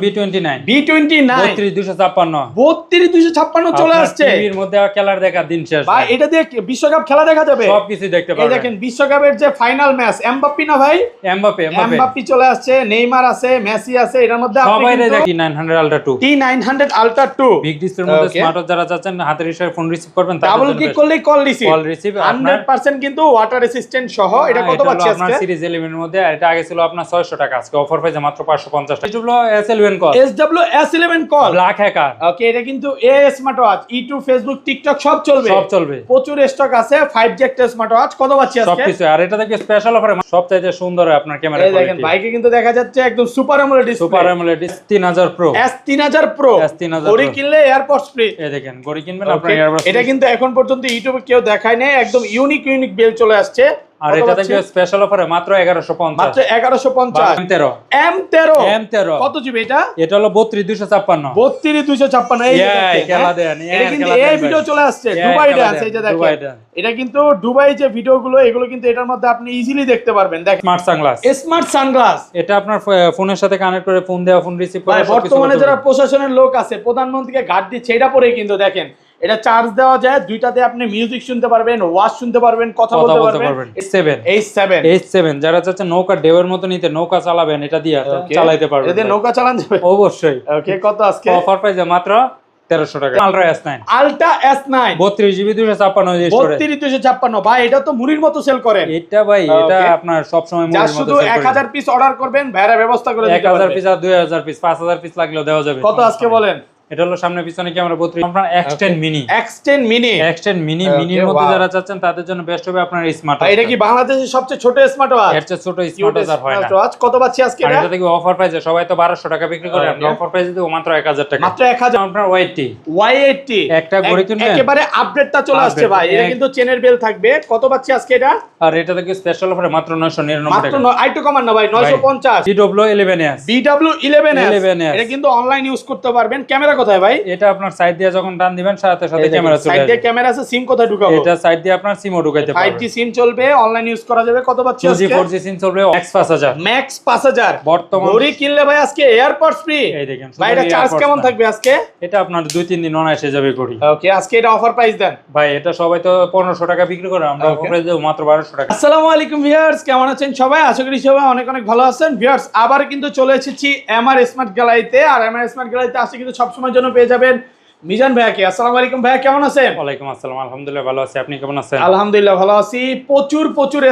B29 3256 চলে আসছে। টিভির মধ্যে খেলার দেখার দিন শেষ ভাই এটা দিয়ে বিশ্বকাপ খেলা দেখা যাবে, সবকিছু দেখতে এই পারবেন। দেখেন বিশ্বকাপের যে ফাইনাল ম্যাচ এমবাপ্পি না ভাই, এমবাপ্পি চলে আসছে, নেইমার আছে, মেসি আছে, এটার মধ্যে সবাই দেখি 900 আলট্রা 2 T900 আলট্রা 2 বিগ ডিসপ্লের মধ্যে স্মার্ট ওয়াচ যারা চাচ্ছেন হাতের ইশারায় ফোন রিসিভ করবেন, ডাবল ক্লিক করলেই কল রিসিভ আপনার 100% কিন্তু ওয়াটার রেসিস্ট্যান্ট সহ। এটা কত পাচ্ছি আজকে? আপনার সিরিজ 11 এর মধ্যে, এটা আগে ছিল আপনার 600 টাকা, আজকে অফার প্রাইসে মাত্র 550 টাকা। এটা হলো S11 call, SW-S11 call black hacker. Okay, এটা কিন্তু এ smart watch, YouTube, Facebook, TikTok সব চলবে, প্রচুর স্টক আছে। 5G একটা স্মার্ট ওয়াচ কত পাচ্ছি আজকে? সবকিছু। আর এটা দেখে স্পেশাল অফারে সবচাইতে সুন্দর আপনার ক্যামেরা কোয়ালিটি। দেখেন বাইকে কিন্তু দেখা যাচ্ছে একদম super AMOLED display, super AMOLED S3000 Pro, S3000 Pro ঘড়ি কিনলে এয়ারপডস ফ্রি। এই দেখেন ঘড়ি কিনবেন আপনার এয়ারপডস। এটা কিন্তু এখন পর্যন্ত ইউটিউবে কেউ দেখায় নাই, একদম ইউনিক বেল চলে আসছে। আর এটা থেকে স্পেশাল অফারে মাত্র 1150, মাত্র 1150। M13 কত জিবি এটা? এটা হলো 32256 32256। এই খেলা দেন, এটা কিন্তু এই ভিডিও চলে আসছে দুবাই ডান্স। এই যে দেখেন এটা কিন্তু দুবাই যে ভিডিওগুলো, এগুলো কিন্তু এটার মধ্যে আপনি ইজিলি দেখতে পারবেন। দেখেন স্মার্ট সানগ্লাস, এটা আপনার ফোনের সাথে কানেক্ট করে ফোন দেওয়া, ফোন রিসিভ করা। বর্তমানে যারা প্রশাসনের লোক আছে, প্রধানমন্ত্রীকে ঘাট দিচ্ছে, এটা পরেই কিন্তু দেখেন এটা চার্জ দেওয়া যায়, দুইটাতে আপনি মিউজিক শুনতে পারবেন, ওয়াজ শুনতে পারবেন, কথা বলতে পারবেন। H7 যারা চাচ্ছে নৌকা ঢেউয়ের মতো নিতে, নৌকা চালাবেন, এটা দিয়ে চালাতে পারবেন। এতে নৌকা চালান যাবে অবশ্যই। ওকে, কত আজকে অফার প্রাইসে মাত্র 1300 টাকা। Ultra S9 32GB 256 3256। ভাই এটা তো মুড়ির মতো সেল করেন। এটা ভাই এটা আপনার সব সময় মুড়ির মতো শুধু 1000 পিস অর্ডার করবেন, ভাইরা ব্যবস্থা করে দিতে পারবে। 1000 পিস আর 2000 পিস 5000 পিস লাগলেও দেওয়া যাবে। কত আজকে বলেন? এটা হলো সামনে পিছনে ক্যামেরা 32। আপনার X10 মিনি মিনির মধ্যে যারা চাচ্ছেন তাদের জন্য বেস্ট হবে আপনার স্মার্ট ওয়াচ। এটা কি বাংলাদেশের সবচেয়ে ছোট স্মার্ট ওয়াচ? এর চেয়ে ছোট স্মার্ট ওয়াচ আর হয় না। কত পাচ্ছি আজকে? এটা থেকে অফার প্রাইসে সবাই তো 1200 টাকা বিক্রি করে, আমরা অফার প্রাইসে দেব মাত্র 1000 টাকা। মাত্র 1000। আপনার Y80 একটা ঘড়ি কিনবেন, একেবারে আপডেটটা চলে আসছে ভাই। এটা কিন্তু চেনের বেল থাকবে। কত পাচ্ছি আজকে এটা? আর এটা থেকে স্পেশাল অফারে মাত্র 999 টাকা। মাত্র আইটু কমান না ভাই, 950। BW11S এটা কিন্তু অনলাইন ইউজ করতে পারবেন। ক্যামেরা কোথায় ভাই? এটা আপনার সাইড দিয়ে যখন টান দিবেন সাথে সাথে ক্যামেরা চলে আসবে। সাইড দিয়ে ক্যামেরা আছে, সিম কোথায় ঢুকাবো? এটা সাইড দিয়ে আপনার সিমও ঢুকাইতে পারবেন। 5G সিম চলবে, অনলাইন ইউজ করা যাবে। কত পাচ্ছি আজকে? 4G সিম চলবে, Max 5000। বর্তমান ঘড়ি কিনলে ভাই আজকে এয়ারপডস ফ্রি। এই দেখেন ভাই এটা চার্জ কেমন থাকবে আজকে? এটা আপনার 2-3 দিন অনায়াসে যাবে ঘড়ি। ওকে, আজকে এটা অফার প্রাইস দেন ভাই। এটা সবাই তো 1500 টাকা বিক্রি করে, আমরা অফার প্রাইস দেব মাত্র 1200 টাকা। আসসালামু আলাইকুম ভিউয়ার্স, কেমন আছেন সবাই? আশা করি সবাই অনেক অনেক ভালো আছেন। ভিউয়ার্স আবার কিন্তু চলে এসেছি এমআর স্মার্ট গ্যালারিতে। আর এমআর স্মার্ট গ্যালারিতে আসলে কিন্তু সবসময়ের জন্য পেয়ে যাবেন মিজান ভাইয়াকে। আসসালামু আলাইকুম ভাইয়া, কেমন আছেন? ওয়ালাইকুম আসসালাম, আলহামদুলিল্লাহ ভালো আছি। আপনি কেমন আছেন? আলহামদুলিল্লাহ ভালো আছি। প্রচুর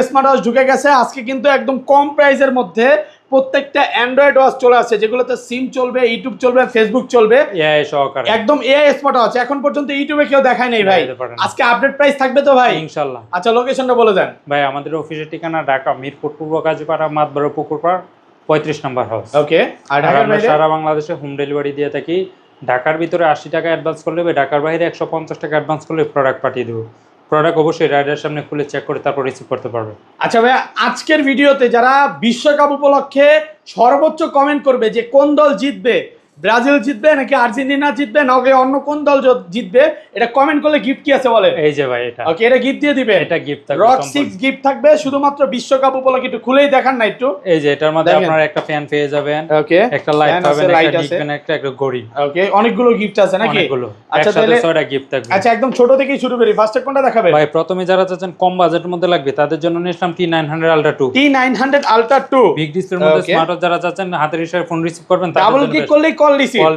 স্মার্ট ওয়াচ ঢুকে গেছে আজকে কিন্তু একদম কম প্রাইসের মধ্যে। প্রত্যেকটা অ্যান্ড্রয়েড ওয়াচ চলে আসছে, যেগুলোতে সিম চলবে, ইউটিউব চলবে, ফেসবুক চলবে, এআই সহকারে। একদম এআই স্মার্ট ওয়াচ। এখন পর্যন্ত ইউটিউবে কেউ দেখায় নাই ভাই। আজকে আপডেট প্রাইস থাকবে তো ভাই? ইনশাআল্লাহ। আচ্ছা, লোকেশনটা বলে দেন ভাই। আমাদের অফিসের ঠিকানা ঢাকা মিরপুর পূর্ব কাজীপাড়া মাতবর পুকুরপাড় 35 নম্বর হাউস। ওকে। আর ঢাকার বাইরে সারা বাংলাদেশে হোম ডেলিভারি দিয়ে থাকি। ঢাকার ভিতরে 80 টাকা অ্যাডভান্স করলে, ঢাকার বাইরে 150 টাকা অ্যাডভান্স করলে প্রোডাক্ট পাঠিয়ে দেবো। প্রোডাক্ট অবশ্যই রাইডার সামনে খুলে চেক করে তারপর রিসিভ করতে পারবে। আচ্ছা ভাই, আজকের ভিডিওতে যারা বিশ্বকাপ উপলক্ষে সর্বোচ্চ কমেন্ট করবে যে কোন দল জিতবে, ব্রাজিল জিতবে নাকি আর্জেন্টিনা জিতবে নাকি অন্য কোন দল জিতবে, এটা কমেন্ট করলে গিফট কি আছে বলে? এই যে ভাই এটা। ওকে, এটা গিফট দিয়ে দিবে। এটা গিফট থাকবে, রক 6 গিফট থাকবে শুধুমাত্র বিশ্বকাপ উপলক্ষে। একটু খুলেই দেখান না একটু। এই যে এটার মধ্যে আপনারা একটা ফ্যান পেয়ে যাবেন, ওকে, একটা লাইট পাবেন, একটা ডিপেন, একটা ঘড়ি। ওকে, অনেকগুলো গিফট আছে নাকি? অনেকগুলো। আচ্ছা তাহলে 6টা গিফট থাকবে। আচ্ছা, একদম ছোট থেকেই শুরু করি। ফার্স্টে কোনটা দেখাবে ভাই? প্রথমে যারা চাচ্ছেন কম বাজেটের মধ্যে লাগবে তাদের জন্য নিলাম T900 ultra 2। T900 ultra 2 big ডিসপ্লের মধ্যে স্মার্ট ওয়াচ যারা চাচ্ছেন হাতের ইশারায় ফোন রিসিভ করবেন, তাদের জন্য ডাবল ক্লিক করলেই কল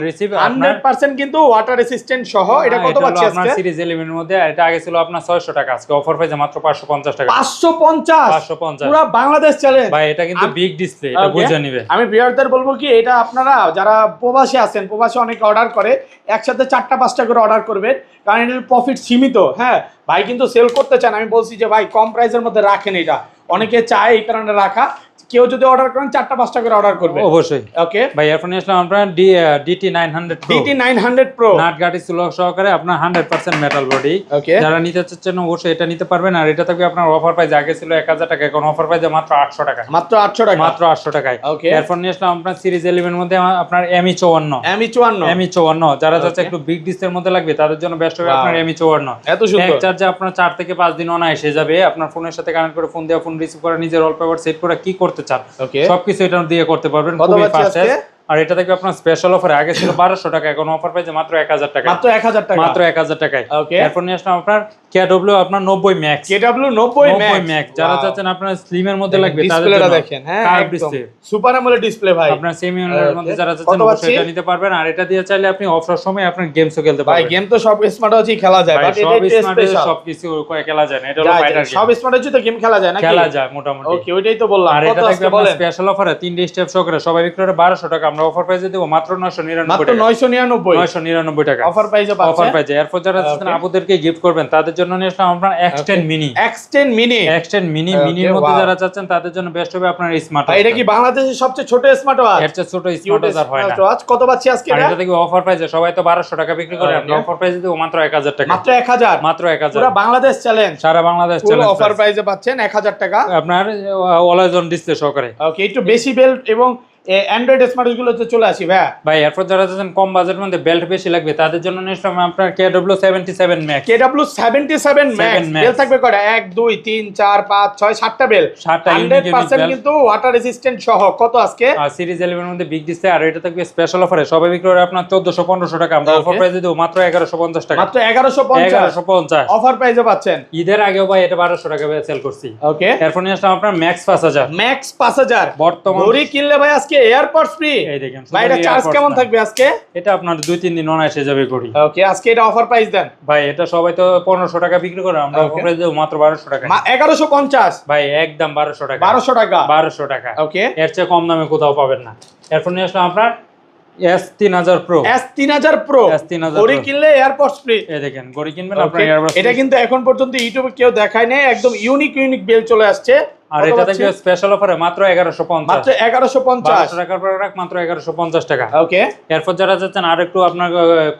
রিসিভ 100% কিন্তু ওয়াটার রেসিস্ট্যান্ট সহ। এটা কত পাচ্ছি আজকে? আপনার সিরিজ 11 এর মধ্যে। এটা আগে ছিল আপনার 600 টাকা, আজকে অফার প্রাইসে মাত্র 550 টাকা। 550 পুরো বাংলাদেশ চ্যালেঞ্জ ভাই। এটা কিন্তু বিগ ডিসপ্লে, এটা বুঝে নিবে। আমি ভিউয়ারদের বলবো কি, এটা আপনারা যারা প্রবাসী আছেন, প্রবাসী অনেকে অর্ডার করে, একসাথে 4টা-5টা করে অর্ডার করবেন, কারণ এর প্রফিট সীমিত। হ্যাঁ ভাই, কিন্তু সেল করতে চান, আমি বলছি যে ভাই কম প্রাইসের মধ্যে রাখেন। এটা অনেকে চায়, এই কারণে রাখা। কেউ যদি অর্ডার করেন 4টা-5টা করে অর্ডার করবে অবশ্যই। ওকে ভাই, এরপর নিয়ে আসলাম আপনার DT900 Pro নাট গাড়ি ছিল সহকারে, আপনার 100% মেটাল বডি। যারা নিতে চাচ্ছেন অবশ্যই এটা নিতে পারবেন। আর এটা থাকবে আপনার অফার প্রাইস, আগে ছিল 1000 টাকা, এখন অফার প্রাইসে মাত্র 800 টাকা। মাত্র 800 টাকায়। এরপর নিয়ে আসলাম আপনার সিরিজ 11 এর মধ্যে আপনার ME54 যারা চাচ্ছে একটু বিগ ডিসপ্লের মধ্যে লাগবে তাদের জন্য বেস্ট হবে আপনার ME54। এত সুন্দর। এক চার্জে আপনার 4 থেকে 5 দিন অনায়াসে যাবে। আপনার ফোনের সাথে কানেক্ট করে ফোন দেওয়া, ফোন রিসিভ করা, নিজের ওয়ালপেপার সেট করে কি করতে চান সবকিছু এটা দিয়ে করতে পারবেন। খুবই ফাস্ট। আর এটা থেকে আপনার স্পেশাল অফারে আগে ছিল 1200 টাকা, এখন অফার পাইছে মাত্র 1000 টাকা, মাত্র 1000 টাকা, মাত্র 1000 টাকায়। ওকে, এরপর নিয়ে আসলাম আপনার কেডব্লিউ আপনার 90 ম্যাক্স, কেডব্লিউ 90 ম্যাক্স যারা চাচ্ছেন আপনার স্লিমের মধ্যে লাগবে তাদের ডিসপ্লেটা জন্য দেখেন, হ্যাঁ কার্ভ একদম ডিসপ্লে, সুপার অ্যামোলেড ডিসপ্লে ভাই, আপনার সেমি অ্যামোলেড মধ্যে যারা চাচ্ছেন কত অবশ্যই পাচ্ছি? এটা নিতে পারবেন। আর এটা দিয়ে চাইলে আপনি অবসর সময় আপনার গেমসও খেলতে ভাই পারবেন। গেম তো সব স্মার্ট ওয়াচই খেলা যায়, ভাই বাট এটা সব একটু স্মার্ট স্পেশাল, সবকিছু খেলা যায় না, এটা হলো ফাইটার গেম, সব স্মার্ট ওয়াচই তো গেম খেলা যায় নাকি? খেলা যায় মোটামুটি। ওকে, ওইটাই তো বললাম। আর এটা কত থাকবে আজকে আপনার বলেন? স্পেশাল অফারে 3 স্টেপ সহকারে সবাই বিক্রি করে 1200 টাকা, আমরা অফার প্রাইসে দেব মাত্র 999 মাত্র টাকা, 999 টাকা অফার প্রাইসে পাচ্ছেন, অফার প্রাইসে। এরপর যারা চাচ্ছেন আপুদেরকে গিফট করবেন তাদের জন্য নিয়ে আসলাম আপনার X10 মিনি, X10 মিনি, মিনির মধ্যে যারা চাচ্ছেন তাদের জন্য বেস্ট হবে আপনার স্মার্ট ভাই এটা কি বাংলাদেশের সবচেয়ে ছোট স্মার্ট ওয়াচ? এর চেয়ে ছোট স্মার্ট ওয়াচ আর হয় না। ওয়াচ কত পাচ্ছি আজকে আর এটা? এটা থেকে অফার প্রাইসে সবাই তো 1200 টাকা বিক্রি করে, আমরা অফার প্রাইসে দেব মাত্র 1000 টাকা, মাত্র 1000, মাত্র 1000, পুরো বাংলাদেশ চ্যালেঞ্জ, সারা বাংলাদেশ ফুল চ্যালেঞ্জ অফার প্রাইসে পাচ্ছেন 1000 টাকা, আপনার অলওয়েজ অন ডিসপ্লে সহকারে। ওকে, একটু বেশি বেল্ট এবং অ্যান্ড্রয়েড স্মার্ট ওয়াচগুলোতে চলে আসি ভাই। ভাই এরপর যারা চাচ্ছেন কম বাজেটের মধ্যে বেল্ট বেশি লাগবে তাদের জন্য নিশ্চয় আপনার কেডব্লিউ 77 ম্যাক্স, কেডব্লিউ 77 ম্যাক্স বেল থাকবে কয়টা? 1 2 3 4 5 6 7টা বেল, 100% কিন্তু ওয়াটার রেজিস্ট্যান্ট সহ। কত আজকে? আর সিরিজ 11 এর মধ্যে বিগ ডিসপ্লে, আর এটা থাকবে স্পেশাল অফারে সবাই বিক্রি করে আপনার 1400-1500 টাকা, আমরা অফার প্রাইসে দেব মাত্র 1150 টাকা, মাত্র 1150 অফার প্রাইসে পাচ্ছেন। ঈদের আগেও ভাই এটা 1200 টাকা সেল করছি। ওকে, এরপর নিয়ে আসলাম আপনার ম্যাক্স 5000, ম্যাক্স 5000 বর্তমান ঘড়ি কিনলে ভাই আজকে এয়ারপডস ফ্রি। এই দেখেন ভাই এটা চার্জ কেমন থাকবে আজকে? এটা আপনার 2-3 দিন অনায়াসে যাবে ঘড়ি। ওকে, আজকে এটা অফার প্রাইস দেন ভাই এটা সবাই তো 1500 টাকা বিক্রি করে, আমরা অফার প্রাইস দেব মাত্র 1200 টাকা, 1150 ভাই একদম 1200 টাকা, 1200 টাকা 1200 টাকা। ওকে, এর চেয়ে কম দামে কোথাও পাবেন না। এরপর নিয়ে আসলাম আপনার S3000 Pro, S3000 Pro S3000 ঘড়ি Pro। কিনলে এয়ারপডস ফ্রি। এই দেখেন ঘড়ি কিনবেন Okay, আপনার এয়ারবাস, এটা কিন্তু এখন পর্যন্ত ইউটিউবে কেউ দেখায় নাই, একদম ইউনিক বেল চলে আসছে। আর এটা থেকে স্পেশাল অফারে মাত্র 1150, মাত্র 1150 টাকার প্রোডাক্ট মাত্র 1150 টাকা। ওকে, এরপর যারা যাচ্ছেন আর একটু আপনার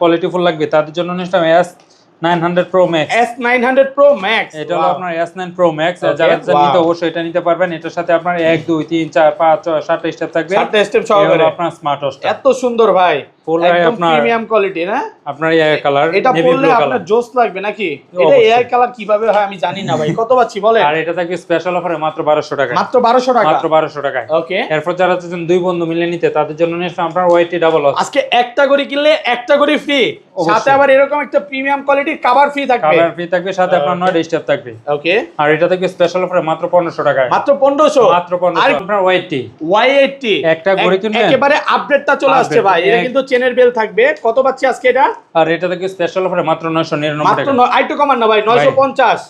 কোয়ালিটি ফুল লাগবে তাদের জন্য নিশ্চয় S900 Pro Max, S900 Pro Max এটা হলো আপনার S9 Pro Max, Okay, যারা নিতে wow. অবশ্যই এটা নিতে পারবেন। এটার সাথে আপনার 1 2 3 4 5 6 7টা স্টেপ থাকবে, 7টা স্টেপ এটা সহকারে হলো আপনার স্মার্ট ওয়াচটা, এত সুন্দর ভাই, ফুল একদম আপনার প্রিমিয়াম কোয়ালিটি না? আপনার এই কালার এটা নেভি পরলে ব্লু আপনার কালার। জোস লাগবে নাকি? এটা অবশ্যই। এয়ার কালার কিভাবে হয় আমি জানি না ভাই, কত পাচ্ছি বলেন? আর এটা থাকবে স্পেশাল অফারে মাত্র 1200 টাকা, মাত্র 1200 টাকা, মাত্র 1200 টাকায়। ওকে, এরপর যারা চাচ্ছেন দুই বন্ধু মিলে নিতে তাদের জন্য নিশ্চয় আপনার ওয়াইটি ডাবল ওয়াচ, আজকে একটা ঘড়ি কিনলে একটা ঘড়ি ফ্রি, অবশ্যই। সাথে আবার এরকম একটা প্রিমিয়াম কোয়ালিটির কভার ফ্রি থাকবে, কভার ফ্রি থাকবে, সাথে আপনার 9টা স্টেপ থাকবে। ওকে, আর এটা থাকবে স্পেশাল অফারে মাত্র 1500 টাকায়, মাত্র 1500, মাত্র 1500। আপনার ওয়াইটি Y80 একটা ঘড়ি কিনবেন একেবারে আপডেটটা চলে আসছে ভাই, এটা কিন্তু চেনের বেল থাকবে। কত পাচ্ছি আজকে এটা? আর এটা থেকে স্পেশাল অফারে মাত্র 999 মাত্র টাকা, আইটু কমান না ভাই, 950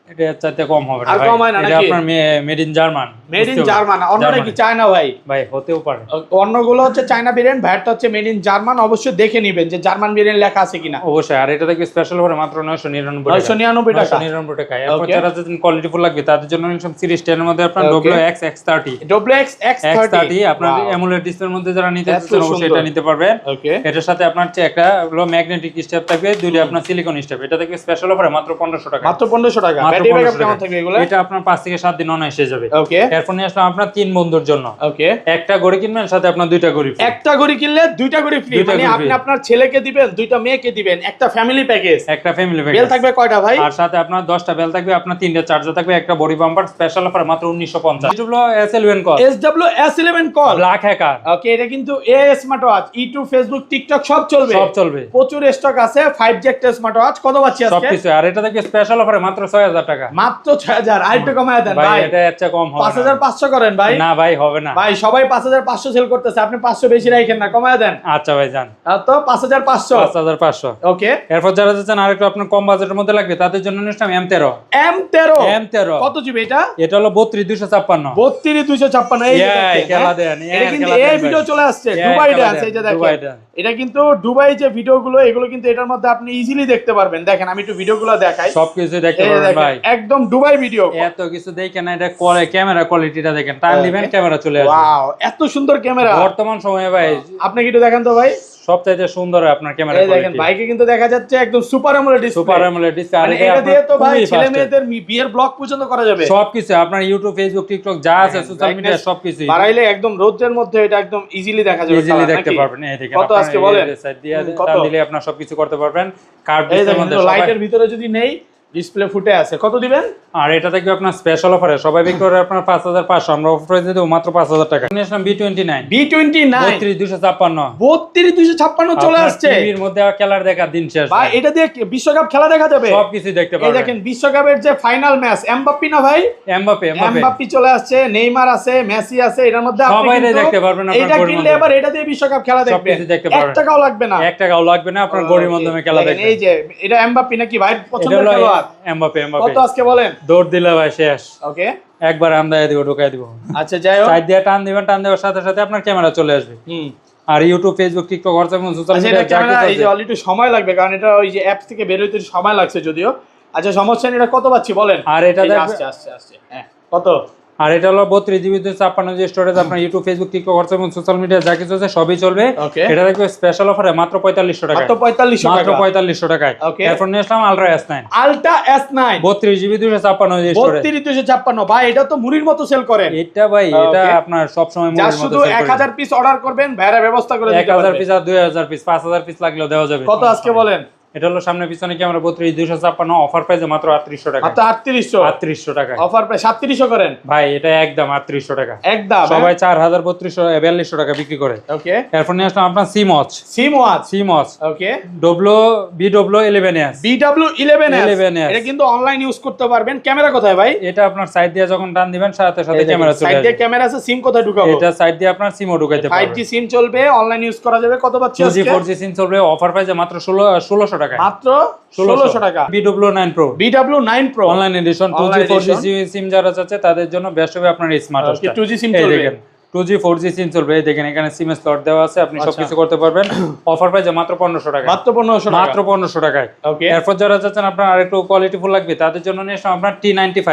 এটা চাইতে কম হবে না আর ভাই, কম হয় না এটা নাকি? আপনার made in German, made in German, অন্য নাকি চায়না ভাই? ভাই হতেও পারে, অন্যগুলো হচ্ছে চায়না ভেরিয়েন্ট, ভ্যাটটা হচ্ছে মেড ইন জার্মান। অবশ্যই দেখে নেবেন যে জার্মান ভেরিয়েন্ট লেখা আছে কিনা। অবশ্যই। আর এটা থেকে স্পেশাল অফারে মাত্র 999 টাকা, 999 টাকা, 999 টাকা। এরপর Okay. যারা যদি কোয়ালিটি ফুল লাগবে তাদের জন্য নিশ্চয় সিরিজ 10 এর মধ্যে আপনার Okay. WX X30, WX X30 আপনার Wow. অ্যামোলেড ডিসপ্লের মধ্যে যারা নিতে এত চাচ্ছেন অবশ্যই সুন্দর। এটা নিতে পারবেন। ওকে, এটার সাথে আপনার চেয়ে একটা হলো ম্যাগনেটিক স্টেপ থাকবে, দুইটা আপনার সিলিকন স্টেপ। এটা থেকে স্পেশাল অফারে মাত্র 1500 টাকা, মাত্র 1500 টাকা। মাত্র ব্যাটারি ব্যাকআপ 1500 কেমন টাকা। থাকবে এগুলো? এটা আপনার 5 থেকে 7 দিন অনায়াসে যাবে। ওকে, এরপর নিয়ে আসলাম আপনার 3 বন্ধুর জন্য, ওকে, একটা ঘড়ি কিনবেন সাথে আপনার 2টা ঘড়ি free। একটা ঘড়ি কিনলে দুইটা ঘড়ি ফ্রি, দুইটা মানে ঘড়ি আপনি free। আপনার ছেলেকে দিবেন, দুইটা মেয়েকে দিবেন, একটা ফ্যামিলি প্যাকেজ। একটা ফ্যামিলি বেল প্যাকেজ থাকবে কয়টা ভাই? আর সাথে আপনার 10টা বেল থাকবে, আপনার 3টা চার্জার থাকবে, একটা বডি বাম্পার। স্পেশাল অফার মাত্র 1950। এটা হলো S11 call, SW S11 call, black hacker, okay, এটা কিন্তু এ smart watch, YouTube, Facebook, TikTok সব চলবে, সব চলবে, প্রচুর স্টক আছে। 5G একটা স্মার্ট ওয়াচ, কত পাচ্ছি আজকে? সবকিছু। আর এটা থেকে স্পেশাল অফারে মাত্র 6000 টাকা, মাত্র 6000। আরেকটু কমায় দেন ভাই ভাই, এটা এর চেয়ে কম হবে না। 5500 করেন ভাই। না ভাই হবে না ভাই সবাই 5500 সেল করতেছে, আপনি 500 বেশি রাখেন না, কমায় দেন। আচ্ছা ভাই যান, তো 5500, 5500। ওকে। এরপর যারা যাচ্ছেন আরেকটু আপনার কম বাজেটের মধ্যে লাগবে তাদের জন্য নিশ্চয় M13, M13 কত জিবি এটা? এটা হলো 32256। 32256, এই যে এই দেখেন, খেলা হ্যাঁ? দেন, এটা কিন্তু খেলা এই দেন ভিডিও ভাই। চলে আসছে, এই দুবাই খেলা ডান্স, দেন, এই যে দেখেন, দুবাই ডান্স। এটা কিন্তু দুবাই যে ভিডিওগুলো, এগুলো কিন্তু এটার মধ্যে আপনি ইজিলি দেখতে পারবেন। দেখেন আমি একটু ভিডিওগুলো দেখাই, সবকিছু দেখতে এই যে পারবেন দেখেন, ভাই, একদম দুবাই ভিডিও। এত কিছু দেখেন না, এটা ক্যামেরা কোয়ালিটিটা দেখেন, টান দিবেন ক্যামেরা চলে আসবে। ওয়াও, এত সুন্দর ক্যামেরা। বর্তমান সময়ে ভাই আপনি কি একটু দেখেন তো ভাই, সবচাইতে সুন্দর আপনার ক্যামেরা এই দেখেন কোয়ালিটি, বাইকে কিন্তু দেখা যাচ্ছে একদম super AMOLED display, super AMOLED display. আর মানে এটা এটা দিয়ে তো ভাই খুবই ছেলে fast। মেয়েদের বিয়ের ব্লগ পর্যন্ত করা যাবে, সবকিছু আপনার ইউটিউব, ফেসবুক, টিকটক যা আছে সোশ্যাল মিডিয়া সবকিছু বাড়াইলে একদম রোদের মধ্যে এটা একদম ইজিলি দেখা যাবে, ইজিলি color, দেখতে নাকি? পারবেন। এই দেখেন কত আপনার আজকে এই বলেন? সাইড দিয়ে কত? টান দিলে আপনার সবকিছু করতে পারবেন। কার্ভ এই ডিসপ্লের দেখেন মধ্যে লাইটের ভিতরে যদি নেই, ডিসপ্লে ফুটে আছে, কত দিবেন? আর এটা থাকবে আপনার স্পেশাল অফারে, সবাই বিক্রি করে আপনার 5500, আমরা অফার প্রাইসে দেবো মাত্র 5000 টাকা। নিয়েছিলাম B29 3256 3256 চলে আসছে। টিভির মধ্যে খেলার দেখার দিন শেষ ভাই এটা দিয়ে বিশ্বকাপ খেলা দেখা যাবে, সবকিছু দেখতে এই পারবেন। দেখেন বিশ্বকাপের যে ফাইনাল ম্যাচ, এমবাপ্পি না ভাই, এমবাপ্পি চলে আসছে, নেইমার আছে, মেসি আছে, এটার মধ্যে আপনি সবাই কিন্তু দেখতে পারবেন আপনার এটা ঘড়ির কিনলে মাধ্যমে। এবার এটা দিয়ে বিশ্বকাপ খেলা দেখবেন, সবকিছু দেখতে 1 পারবেন। টাকাও লাগবে না, 1 টাকাও লাগবে না, আপনার ঘড়ির মাধ্যমে খেলা দেখেন, দেখবেন। এই যে এটা এমবাপ্পি নাকি ভাই এটা পছন্দের হলো খেলোয়াড়? এমবাপ্পে। কত আজকে বলেন? দৌড় দিলে ভাই শেষ, ওকে একবার আমদানি দিব, ঢুকাই দিব। আচ্ছা যাই হোক, সাইড দিয়ে টান দিবেন, টান দেওয়ার সাথে সাথে আপনার ক্যামেরা চলে আসবে। আর ইউটিউব, ফেসবুক, টিকটক, হোয়াটসঅ্যাপ এবং সোশ্যাল আচ্ছা মিডিয়া এটা ক্যামেরা এই যে অলরেডি সময় লাগবে, কারণ এটা ওই যে অ্যাপস থেকে বের হইতে সময় লাগছে যদিও। আচ্ছা সমস্যা নেই, এটা কত পাচ্ছি বলেন? আর এটা এই যে দেখবে- আসছে আসছে আসছে, হ্যাঁ কত? আর এটা হলো 32 জিবি 256 জিবি স্টোরেজ, আপনার ইউটিউব, ফেসবুক, টিকটক, হোয়াটসঅ্যাপ এবং সোশ্যাল মিডিয়া যা কিছু আছে সবই চলবে। Okay. এটা দেখবে স্পেশাল অফারে মাত্র 4500 টাকা, মাত্র 4500 মাত্র টাকা, 4500 টাকায়। Okay. এরপর নিয়ে আসলাম ultra S9 ultra S9 32 GB 256 GB storage. 3256 ভাই, এটা তো মুড়ির মতো সেল করেন। এটা ভাই এটা Okay. আপনার সব সময় যা মনের মতো শুধু sell করি। 1000 পিস অর্ডার করবেন, ভাইরা ব্যবস্থা করে দিতে 1000 পারবে। পিস আর 2000 পিস 5000 পিস লাগলেও দেওয়া যাবে। কত আজকে বলেন? এটা হলো সামনে পিছনে ক্যামেরা 32 256 অফার প্রাইসে মাত্র 3800 টাকা, মাত্র 3800, 3800 টাকা। অফার প্রাইস 3700 করেন ভাই এটা একদম 3800 টাকা, একদম। সবাই 4200 টাকা বিক্রি করে। ওকে, এরপর নিয়ে আসলাম আপনার সিমচ সিমওয়াচ, ওকে, BW11S BW11S, এটা কিন্তু অনলাইন ইউজ করতে পারবেন। ক্যামেরা কোথায় ভাই? এটা আপনার সাইড দিয়ে যখন টান দিবেন সাথে সাথে ক্যামেরা চলে সাইড আসবে। দিয়ে ক্যামেরা আছে, সিম কোথায় ঢুকাবো? এটা সাইড দিয়ে আপনার সিমও ঢুকাইতে পারবেন। 5G সিম চলবে, অনলাইন ইউজ করা যাবে। কত পাচ্ছি 2G আজকে? 4G সিম চলবে, অফার প্রাইসে মাত্র 1600 টাকা, মাত্র 1600 টাকা। BW9 Pro BW9 Pro online addition 2G Online 4G edition। সিম যারা চাচ্ছে তাদের জন্য বেস্ট হবে আপনার এই স্মার্ট Okay, 2G সিম এই চলবে। দেখেন 2G 4G সিম চলবে, এই দেখেন এখানে সিম স্লট দেওয়া আছে, আপনি আচ্ছা। সবকিছু করতে পারবেন। অফার প্রাইসে মাত্র 1500 টাকা, মাত্র 1500 টাকা, মাত্র 1500 টাকায়। ওকে। এরপর যারা চাচ্ছেন আপনার আরেকটু কোয়ালিটিফুল লাগবে তাদের জন্য নিয়ে আসলাম আপনার T95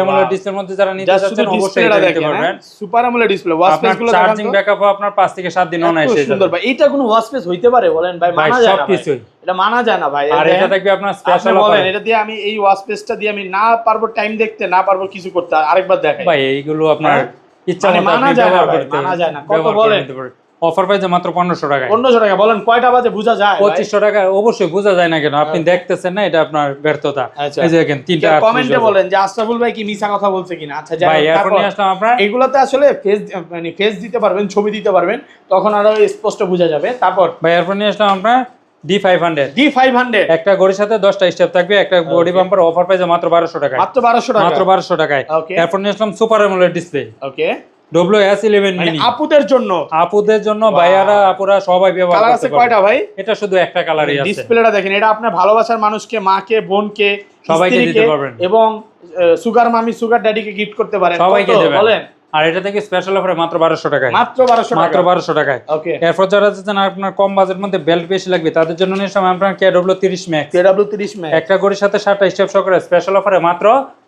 AMOLED ডিসপ্লের মধ্যে যারা নিতে চাচ্ছেন অবশ্যই এটা নিতে পারবেন। সুপার AMOLED ডিসপ্লে, ওয়াচ আপনার স্পেস গুলো চার্জিং ব্যাকআপও আপনার 5 থেকে 7 দিন অনায়াসে হয়ে সুন্দর যাবে। ভাই। এটা কোনো ওয়াচ স্পেস হইতে পারে বলেন ভাই? ভাই মানা যায় না ভাই, সবকিছুই। এটা মানা যায় না ভাই। আর এটা থাকবে আপনার আপনি স্পেশাল বলেন, অফার। এটা দিয়ে আমি এই ওয়াচ স্পেসটা দিয়ে আমি না পারবো টাইম দেখতে, না পারবো কিছু করতে, আরেকবার দেখাই ভাই এইগুলো আপনার হ্যাঁ? ইচ্ছা মানে মতো মানা আপনি যায় না ব্যবহার ভাই, করতে মানা যায় না। কত ব্যবহার করে বলেন? নিতে পারেন। অফার প্রাইসে মাত্র 1500 টাকা, 1500 টাকা বলেন, কয়টা বাজে বোঝা যায়? 2500 টাকা অবশ্যই বোঝা যায় না কেন, আপনি দেখতেছেন না, এটা আপনার ব্যর্থতা। আচ্ছা। এই যে দেখেন 3টা কমেন্টে বলেন যে আশরাফুল ভাই কি মিছা কথা বলছে কিনা। আচ্ছা যাই ভাই হোক, এখন তারপর নিয়ে আসলাম আপনার এগুলোতে আসলে ফেস মানে ফেস দিতে পারবেন, ছবি দিতে পারবেন, তখন আরো স্পষ্ট বোঝা যাবে। তারপর ভাই এরপর নিয়ে আসলাম আপনার D500 D500 একটা ঘড়ির সাথে 10টা স্টেপ থাকবে, একটা বডি বাম্পার, অফার প্রাইসে মাত্র 1200 টাকা, মাত্র 1200 টাকা, মাত্র 1200 টাকায়। Okay. এরপর নিয়ে আসলাম super AMOLED display okay, WS11 মানে মিনি আপুদের জন্য। আপুদের জন্য, ভাইয়ারা আপুরা সবাই ব্যবহার কালার করতে আছে কয়টা পারবে। ভাই? এটা শুধু একটা কালারই আছে, ডিসপ্লেটা দেখেন, এটা আপনার ভালোবাসার মানুষকে, মাকে, বোনকে, সবাইকে স্ত্রীকে দিতে পারবেন। এবং সুগার মামি, সুগার ড্যাডিকে গিফট করতে পারেন। সবাইকে কত দেবেন। বলেন? আর এটা থেকে স্পেশাল অফারে মাত্র 1200 টাকায়, মাত্র 1200 মাত্র টাকা, 1200 টাকায়। ওকে। এরপর যারা চাচ্ছেন আপনার কম বাজেটের মধ্যে বেল্ট বেশি লাগবে তাদের জন্য নিয়ে আসলাম আপনার KW30 Max KW30 Max একটা ঘড়ির সাথে 7টা স্টেপ সহকারে স্পেশাল অফারে মাত্র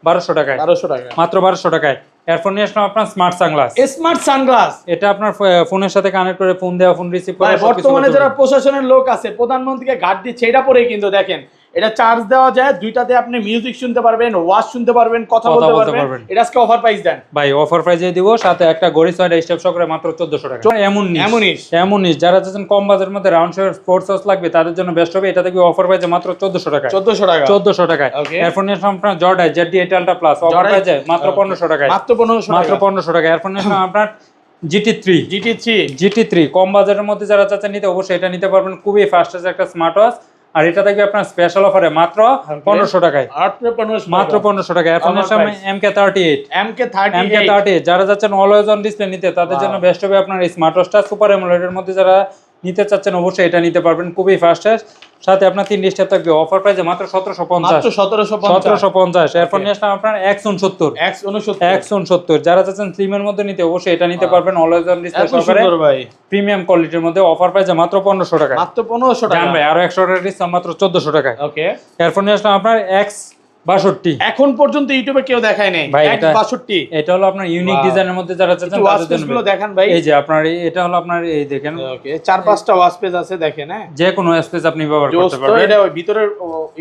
1200 টাকায়, 1200 টাকা। মাত্র 1200 টাকায়। এরপর নিয়ে আসলাম আপনার স্মার্ট সানগ্লাস, স্মার্ট সানগ্লাস এটা আপনার ফোনের সাথে কানেক্ট করে ফোন দেওয়া, ফোন রিসিভ করা, ভাই বর্তমানে যারা প্রশাসনের লোক আছে, প্রধানমন্ত্রীকে ঘাট দিচ্ছে, এটা পরেই কিন্তু দেখেন এটা চার্জ দেওয়া যায়, দুইটাতে আপনি মিউজিক শুনতে পারবেন, ওয়াজ শুনতে পারবেন, কথা বলতে পারবেন। এটা আজকে অফার প্রাইস দেন ভাই, অফার প্রাইসে দিব, সাথে একটা ঘড়ি 6টা স্টেপ সহকারে মাত্র 1400 টাকা। এমনই যারা চাচ্ছেন কম বাজেটের মধ্যে রাউন্ড শেয়ার স্পোর্টস ওয়াচ লাগবে তাদের জন্য বেস্ট হবে, এটা থেকে অফার প্রাইসে মাত্র 1400 টাকা, 1400 টাকায়। Okay. এরপর নিয়ে আসলাম আপনার জর্ডাই ZD8 আলট্রা প্লাস অফার প্রাইসে মাত্র 1500 টাকায়, মাত্র 1500 মাত্র 1500 টাকা। এরপর নিয়ে আসলাম আপনার GT3 GT3 কম বাজারের মধ্যে যারা চাচ্ছেন নিতে অবশ্যই এটা নিতে পারবেন, খুবই ফাস্টেস্ট একটা স্মার্ট ওয়াচ। আর এটা থাকবে আপনার স্পেশাল অফারে মাত্র 1500 টাকায়, মাত্র 1500 টাকায়। এরপর নিয়ে আসলাম MK38 যারা যাচ্ছেন অলওয়েজ অন ডিসপ্লে নিতে তাদের জন্য বেস্ট হবে আপনার এই স্মার্ট ওয়াচটা। সুপার অ্যামোলেডের মধ্যে যারা নিতে চাচ্ছেন অবশ্যই এটা নিতে পারবেন, খুবই ফাস্টেস্ট, সাথে আপনার 3 স্টেপ থাকবে, অফার প্রাইসে মাত্র 1750। এরপর নিয়ে আসলাম আপনার X69 যারা চাচ্ছেন স্লিমের মধ্যে নিতে অবশ্যই এটা নিতে পারবেন, অলওয়েজ অন ডিসপ্লে সহকারে প্রিমিয়াম কোয়ালিটির মধ্যে, অফার প্রাইসে মাত্র 1500 টাকা, মাত্র 1500 টাকা। জান ভাই আরো 100 টাকা ডিসকাউন্ট, মাত্র 1400 টাকায়। ওকে, এরপর নিয়ে আসলাম আপনার X62 এখন পর্যন্ত ইউটিউবে কেউ দেখায় নাই ভাই, এটা X62 এটা হলো আপনার ইউনিক Wow. ডিজাইনের মধ্যে যারা চাচ্ছেন ওয়াচ তাদের পেজ জন্য গুলো দেখান ভাই। এই যে আপনার এটা হলো আপনার এই দেখেন ওকে, 4-5টা ওয়াচ পেজ আছে দেখেন। হ্যাঁ, যে কোনো স্পেস আপনি ব্যবহার করতে তো পারবেন। এটা ওই ভিতরের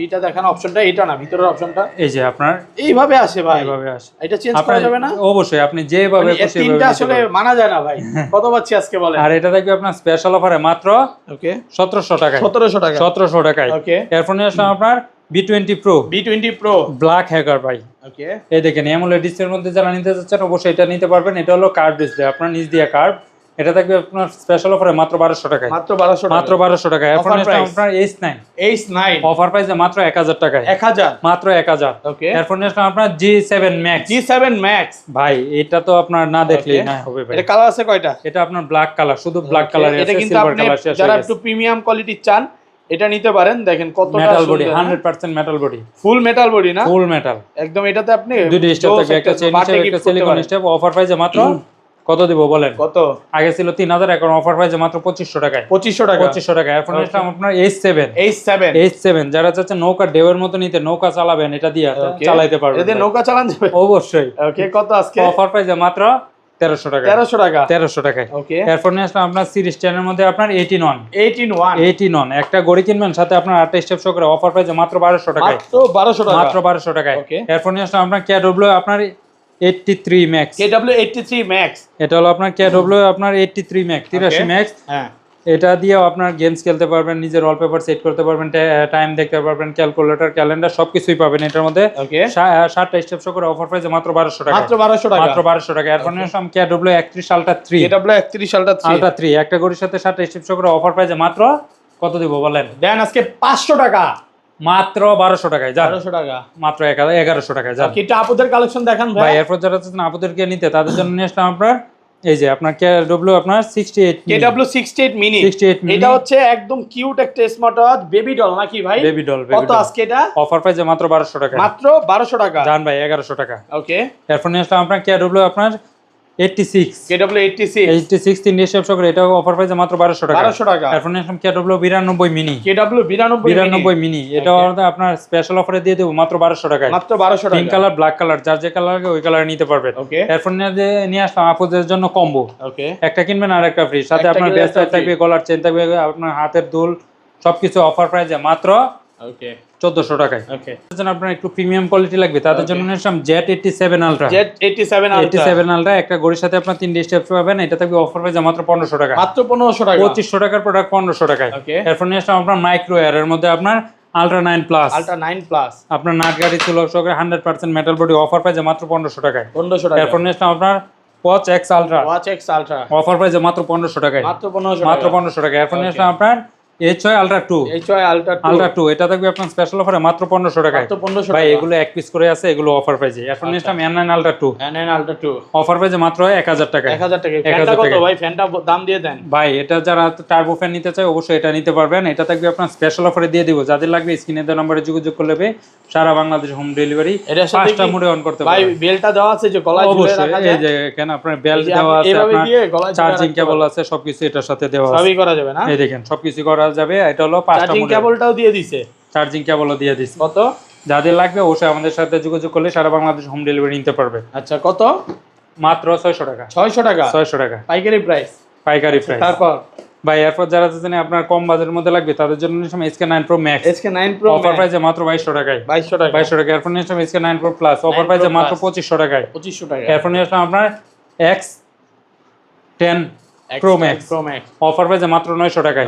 এইটা দেখান অপশনটা, এটা না ভিতরের অপশনটা এই যে আপনার এইভাবে আসে ভাই, এইভাবে আসে, এটা চেঞ্জ করা আপনার যাবে না? অবশ্যই আপনি যেভাবে মানে এই খুশি তিনটা ভাবে আসলে মানা যায় না ভাই। কত পাচ্ছি আজকে বলেন? আর এটা থাকবে আপনার স্পেশাল অফারে মাত্র ওকে, 1700 টাকায়, 1700 টাকা, 1700 টাকায়। ওকে। এরপর নিয়ে আসলাম আপনার B20 Pro B20 Pro black hacker ভাই। ওকে, এই দেখেন AMOLED ডিসপ্লের মধ্যে যারা নিতে যাচ্ছেন অবশ্যই এটা নিতে পারবেন। এটা হলো কার্ভ ডিসপ্লে, আপনার নিচ দিয়ে কার্ভ। এটা থাকবে আপনার স্পেশাল অফারে মাত্র 1200 টাকায়। মাত্র 1200 টাকা, মাত্র 1200 টাকায়। এখন আপনার H9 অফার প্রাইসে মাত্র 1000 টাকায়। 1000 মাত্র 1000। ওকে, এরপর আপনার G7 Max ভাই, এটা তো আপনার না দেখলেই না হবে ভাই। এটা কালার আছে কয়টা? এটা আপনার ব্ল্যাক কালার, শুধু ব্ল্যাক কালার আছে, এটা কিন্তু সিলভার আপনি কালার শেষ যারা হয়ে একটু গেছে। প্রিমিয়াম কোয়ালিটি চান এটা নিতে পারেন। দেখেন কতটা মেটাল বডি, সুন্দর, 100% মেটাল বডি, ফুল মেটাল বডি না, ফুল মেটাল একদম। এটাতে আপনি দুটো স্টেপ থাকবে, একটা চেইন স্টেপ, একটা সিলিকন স্টেপ। অফার প্রাইসে মাত্র কত দিব বলেন? কত? আগে ছিল 3000, এখন অফার প্রাইসে মাত্র 2500 টাকায়। 2500 টাকা, 2500 টাকা। এরপর আপনার H7 যারা চাচ্ছেন নৌকা ঢেউয়ের মতো নিতে, নৌকা চালাবেন, এটা দিয়ে চালাইতে পারবেন। এতে নৌকা চালান যাবে অবশ্যই। ওকে, কত আজকে? অফার প্রাইসে মাত্র 1300 টাকা। 1300 টাকা, 1300 টাকায়। ওকে। এরপর আপনার সিরিজ 10 এর মধ্যে আপনার 18 একটা গড়ি কিনবেন, সাথে আপনার 8টা স্টেপ সহ করে অফার প্রাইসে মাত্র 1200 টাকায়। মাত্র 1200 টাকা, মাত্র 1200 টাকায়। ওকে। এরপর আপনার KW আপনার 83 Max, KW 83 Max, এটা হলো আপনার KW আপনার 83 Max, 83 Max। হ্যাঁ, এটা দিয়েও আপনার গেমস খেলতে পারবেন, নিজের ওয়ালপেপার সেট করতে পারবেন, টাইম দেখতে পারবেন, ক্যালকুলেটর, ক্যালেন্ডার সবকিছুই পাবেন এটার মধ্যে। ওকে, 7টা স্টেপ সহ করে অফার প্রাইসে মাত্র 1200 টাকা। মাত্র 1200 টাকা, মাত্র 1200 টাকা। এরপর KW 31 Ultra 3, KW 31 Ultra 3, একটা গড়ির সাথে 7টা স্টেপ সহ করে অফার প্রাইসে মাত্র কত দিব বলেন? দেন আজকে 500 টাকা, মাত্র 1200 টাকায়। যান 1200 টাকা, মাত্র 1100 টাকায়। যান কিটা আপুদের কালেকশন দেখান ভাই। ভাই। এরপর যারা চাচ্ছেন আপুদেরকে নিতে, তাদের জন্য নিয়ে আসলাম আপনার এই যে আপনার KW আপনার 68 KW 68 মিনি। এটা হচ্ছে একদম কিউট একটা স্মার্ট ওয়াচ, বেবি ডল নাকি ভাই? Baby doll. কত আজকে এটা? অফার প্রাইসে মাত্র 1200 টাকা। মাত্র 1200 টাকা। জান ভাই 1100 টাকা। ওকে, এরপর নিয়ে আসলাম আপনার KW আপনার 86 KW 86 তিনটে স্টেপ সহ করে, এটাও অফার প্রাইসে মাত্র 1200 টাকা। 1200 টাকা। এরপর নিয়ে আসলাম KW 92 মিনি, KW 92 মিনি। এটাও আপনার স্পেশাল অফারে দিয়ে দেবো মাত্র 1200 টাকায়। মাত্র 1200 টাকা, পিঙ্ক কালার, ব্ল্যাক কালার, যার যে কালার লাগে ওই কালার নিতে পারবেন। ওকে। এরপর নিয়ে আসলাম আপুদের জন্য কম্বো, ওকে, একটা কিনবেন আর একটা ফ্রি, সাথে একটা আপনার কিনলে ব্রেসলেট একটা থাকবে, গলার চেন থাকবে, আপনার হাতের দুল, সবকিছু অফার প্রাইসে মাত্র ওকে, 1400 টাকায়। ওকে। আপনার একটু প্রিমিয়াম কোয়ালিটি লাগবে, তাদের জন্য নিয়ে আসলাম Z87 Ultra, Z87 Ultra। একটা গড়ির সাথে আপনার 3 স্টেপ পাবেন, এটা থাকবে অফার প্রাইসে মাত্র 1500 টাকা। মাত্র 1500 টাকা, 2500 টাকার প্রোডাক্ট 1500 টাকায়। ওকে। এরপর নিয়ে আসলাম আপনার মাইক্রো এয়ার এর মধ্যে আপনার Ultra 9 Plus, Ultra 9 Plus, আপনার নাট গাড়ি ছিল সহকারে 100% মেটাল বডি, অফার প্রাইসে মাত্র 1500 টাকায়। 1500 টাকা। এরপর নিয়ে আসলাম আপনার Watch X Ultra, Watch X Ultra, offer প্রাইসে মাত্র 1500 টাকায়। মাত্র 1500 টাকা, মাত্র 1500 টাকা। এরপর নিয়ে আসলাম আপনার HY Ultra 2, HY Ultra 2, এটা থাকবে আপনার স্পেশাল অফারে মাত্র 1500 টাকায়। মাত্র 1500 ভাই টাকা। এগুলো এক পিস করে আছে, এগুলো অফার প্রাইসে। এরপর নিয়ে আসলাম N9 Ultra 2, N9 Ultra 2, offer প্রাইসে মাত্র 1000 টাকায়। 1000 টাকা। 1000 ফ্যানটা কত টাকা। ভাই? ফ্যানটা দাম দিয়ে দেন ভাই এটা যারা টার্বো ফ্যান নিতে চায় অবশ্যই এটা নিতে পারবেন। এটা থাকবে আপনার স্পেশাল অফারে দিয়ে দিব, যাদের লাগবে স্ক্রিনে দেওয়া নম্বরে যোগাযোগ করলে সারা বাংলাদেশ হোম ডেলিভারি। এটার সাথে 5টা মোডে অন করতে ভাই পারবেন। বেলটা দেওয়া আছে যে গলায় ঝুলে অবশ্যই রাখা এই যায়, যে এখানে আপনার বেল্ট এই যে দেওয়া আপনি আছে, এভাবে আপনার দিয়ে গলায় ঝুলে চার্জিং রাখতে কেবল পারবেন। আছে, সবকিছু এটার সাথে দেওয়া আছে। সবই করা যাবে না? এই দেখেন সবকিছু করা যাবে। এটা হলো 5টা চার্জিং মোডে, কেবলটাও দিয়ে দিছে, চার্জিং কেবলও দিয়ে দিছি। কত? যাদের লাগবে অবশ্যই আমাদের সাথে যোগাযোগ করলে সারা বাংলাদেশ হোম ডেলিভারি নিতে পারবে। আচ্ছা, কত? মাত্র 600 টাকা। 600 টাকা, 600 টাকা পাইকারি প্রাইস, পাইকারি প্রাইস। তারপর ভাই এরপর যারা চাচ্ছেন আপনার কম বাজেটের মধ্যে লাগবে, তাদের জন্য নিলাম SK9 Pro Max, SK9 Pro offer Max, প্রাইসে মাত্র 2200 টাকায়। 2200 টাকা, 2200 টাকা। এরপর নিলাম SK9 Pro Plus, অফার 9 প্রাইসে Pro মাত্র Plus, 2500 টাকায়। 2500 টাকা। এরপর নিলাম আপনার X10 Pro Max, Pro Max, offer প্রাইসে মাত্র 900 টাকায়।